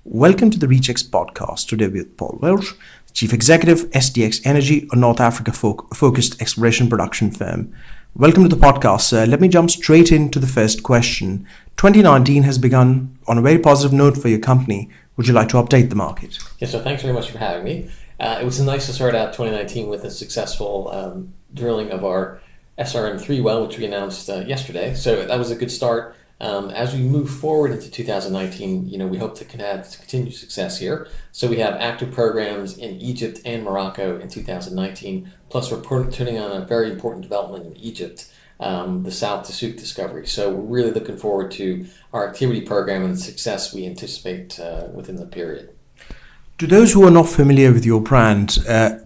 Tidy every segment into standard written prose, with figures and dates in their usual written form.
Welcome to the ReachX podcast. Today with Paul Welch, Chief Executive, SDX Energy, a North Africa focused exploration production firm. Welcome to the podcast, sir. Let me jump straight into the first question. 2019 has begun on a very positive note for your company. Would you like to update the market? Yes, so thanks very much for having me. It was nice to start out 2019 with a successful drilling of our SRM3 well, which we announced yesterday. So that was a good start. As we move forward into 2019, we hope to have continued success here. So we have active programs in Egypt and Morocco in 2019. Plus, we're turning on a very important development in Egypt, the South Tassouk discovery. So we're really looking forward to our activity program and the success we anticipate within the period. To those who are not familiar with your brand,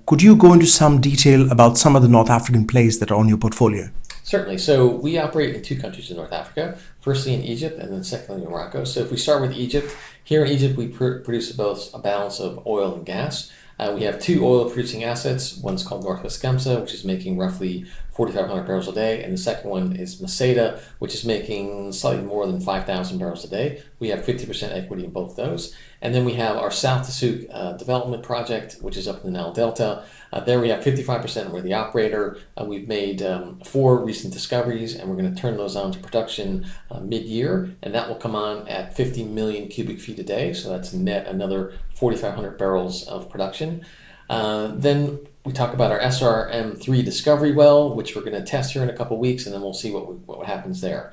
could you go into some detail about some of the North African plays that are on your portfolio? Certainly. So we operate in two countries in North Africa, firstly in Egypt and then secondly in Morocco. So if we start with Egypt, here in Egypt we produce both a balance of oil and gas. We have two oil producing assets. One's called Northwest Kemsa, which is making roughly 4,500 barrels a day, and the second one is Maseda, which is making slightly more than 5,000 barrels a day. We have 50% equity in both those. And then we have our South Tassouk development project, which is up in the Nile Delta. There we have 55%, and we're the operator. We've made 4 recent discoveries, and we're going to turn those on to production mid-year, and that will come on at 50 million cubic feet a day, so that's net another 4,500 barrels of production. Then we talk about our SRM3 discovery well, which we're going to test here in a couple weeks, and then we'll see what happens there.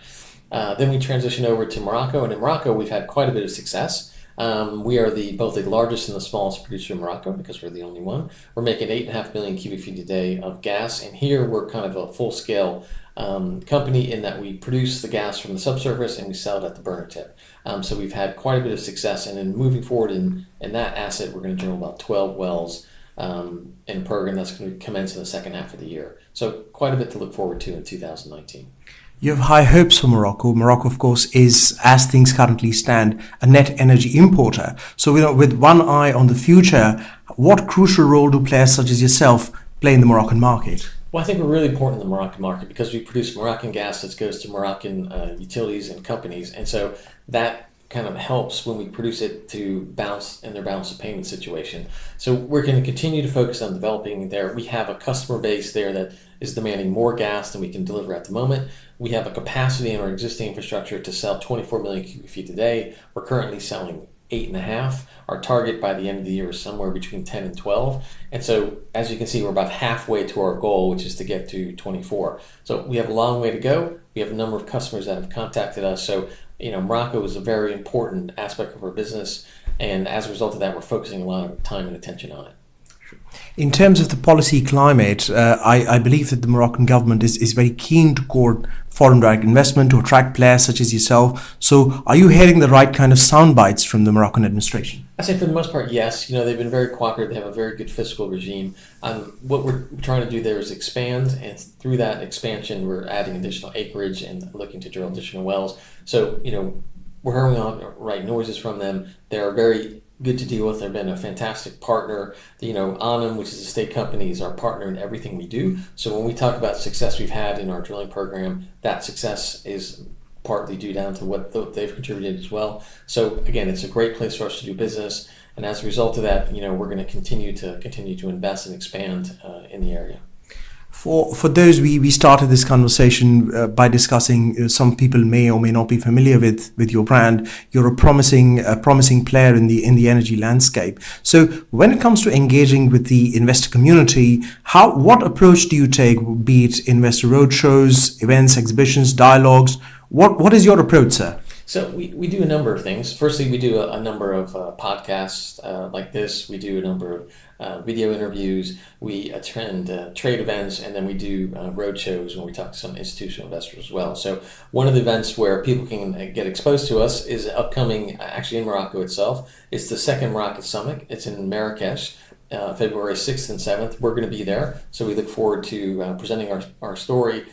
Then we transition over to Morocco, and in Morocco we've had quite a bit of success. We are both the largest and the smallest producer in Morocco because we're the only one. We're making 8.5 million cubic feet a day of gas, and here we're kind of a full-scale company in that we produce the gas from the subsurface and we sell it at the burner tip. So we've had quite a bit of success, and then moving forward in that asset, we're going to drill about 12 wells in a program that's going to commence in the second half of the year. So quite a bit to look forward to in 2019. You have high hopes for Morocco. Morocco, of course, is, as things currently stand, a net energy importer. So, with one eye on the future, what crucial role do players such as yourself play in the Moroccan market? Well, I think we're really important in the Moroccan market because we produce Moroccan gas that goes to Moroccan utilities and companies. And so that kind of helps when we produce it to balance in their balance of payment situation. So we're going to continue to focus on developing there. We have a customer base there that is demanding more gas than we can deliver at the moment. We have a capacity in our existing infrastructure to sell 24 million cubic feet a day. We're currently selling 8.5. Our target by the end of the year is somewhere between 10 and 12. And so, as you can see, we're about halfway to our goal, which is to get to 24. So we have a long way to go. We have a number of customers that have contacted us. So, Morocco is a very important aspect of our business. And as a result of that, we're focusing a lot of time and attention on it. In terms of the policy climate, I believe that the Moroccan government is very keen to court foreign direct investment to attract players such as yourself. So are you hearing the right kind of sound bites from the Moroccan administration? I say for the most part, yes. They've been very cooperative. They have a very good fiscal regime. What we're trying to do there is expand, and through that expansion, we're adding additional acreage and looking to drill additional wells. So, we're hearing all the right noises from them. They're very good to deal with. They've been a fantastic partner. Anam, which is a state company, is our partner in everything we do. So when we talk about success we've had in our drilling program, that success is partly due down to what they've contributed as well. So again, it's a great place for us to do business. And as a result of that, we're going to continue to invest and expand in the area. For those, we started this conversation by discussing some people may or may not be familiar with your brand. You're a promising player in the energy landscape. So when it comes to engaging with the investor community, what approach do you take, be it investor roadshows, events, exhibitions, dialogues? What is your approach, sir? So we do a number of things. Firstly, we do a number of podcasts like this. We do a number of video interviews. We attend trade events, and then we do road shows when we talk to some institutional investors as well. So one of the events where people can get exposed to us is upcoming, actually in Morocco itself. It's the second Moroccan Summit. It's in Marrakesh. February 6th and 7th. We're going to be there. So we look forward to presenting our story,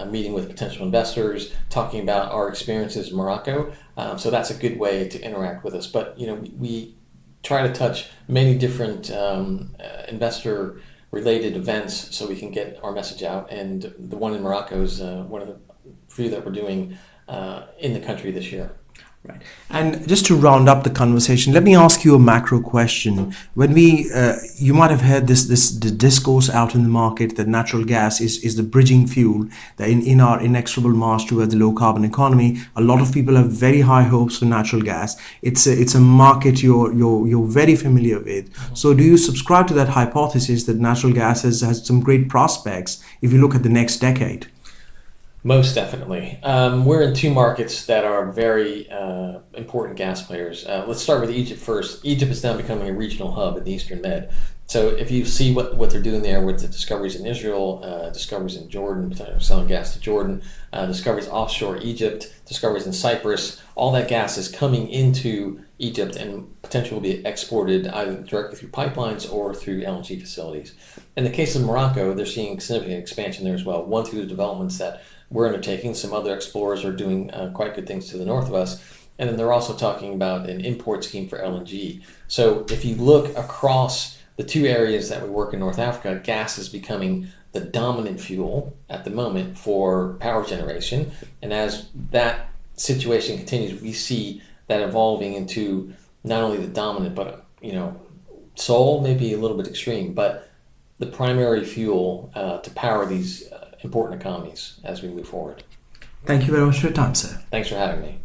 meeting with potential investors, talking about our experiences in Morocco. So that's a good way to interact with us. But we try to touch many different investor-related events so we can get our message out. And the one in Morocco is one of the few that we're doing in the country this year. Right. And just to round up the conversation, let me ask you a macro question. When you might have heard the discourse out in the market that natural gas is the bridging fuel that in our inexorable march towards the low carbon economy. A lot of people have very high hopes for natural gas. It's a market you're very familiar with. So do you subscribe to that hypothesis that natural gas has some great prospects if you look at the next decade? Most definitely. We're in two markets that are very important gas players. Let's start with Egypt first. Egypt is now becoming a regional hub in the Eastern Med. So if you see what they're doing there with the discoveries in Israel, discoveries in Jordan, selling gas to Jordan, discoveries offshore Egypt, discoveries in Cyprus, all that gas is coming into Egypt and potentially will be exported either directly through pipelines or through LNG facilities. In the case of Morocco, they're seeing significant expansion there as well. One, through the developments that we're undertaking. Some other explorers are doing quite good things to the north of us. And then they're also talking about an import scheme for LNG. So if you look across the two areas that we work in North Africa, gas is becoming the dominant fuel at the moment for power generation. And as that situation continues, we see that evolving into not only the dominant, but, sole, maybe a little bit extreme, but the primary fuel to power these important economies as we move forward. Thank you very much for your time, sir. Thanks for having me.